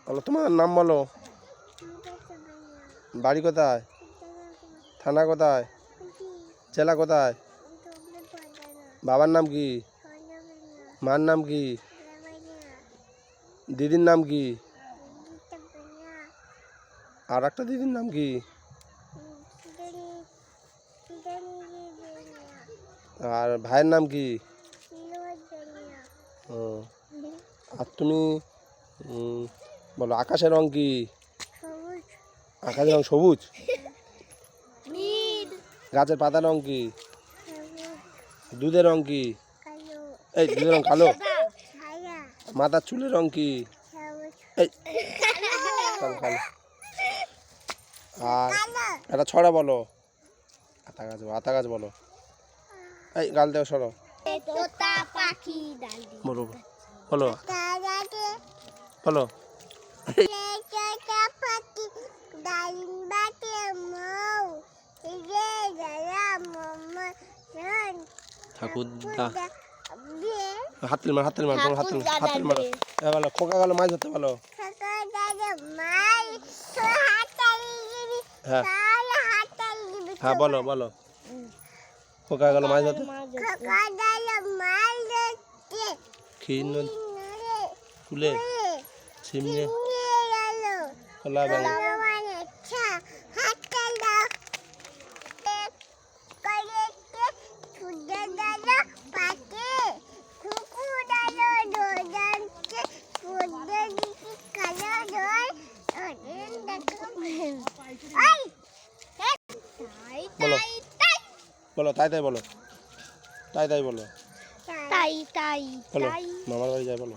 বলো তোমার নাম বলো। বাড়ি কোথায়? থানা কোথায়? জেলা কোথায়? বাবার নাম কি? মার নাম কি? দিদির নাম কি? আর একটা দিদির নাম কি? আর ভাইয়ের নাম কি? ও, আর তুমি বলো আকাশের রং কি? আকাশের রং সবুজ। গাছের পাতার রং কি? দুধের রং কি? এই দুধের রং কালো। মাথার চুলের রং কি? এই কালো কালো। আর একটা ছড়া বলো। আতা গাছ বলো। এই গাল দেও সরো। বলো বলো বলো। ঠাকুরদা হাতের মার তোমার হাতের মার বলো। খোকা গেল মাছ ধরতে বলো। হ্যাঁ হ্যাঁ বলো বলো। খোকা গেল মাছ ধরতে। কুলে সিমনে খোলা ব্যাঙ। বলো বলো তাই তাই বলো। তাই তাই বলো। তাই তাই বলো মামার বাড়ি যায় বলো।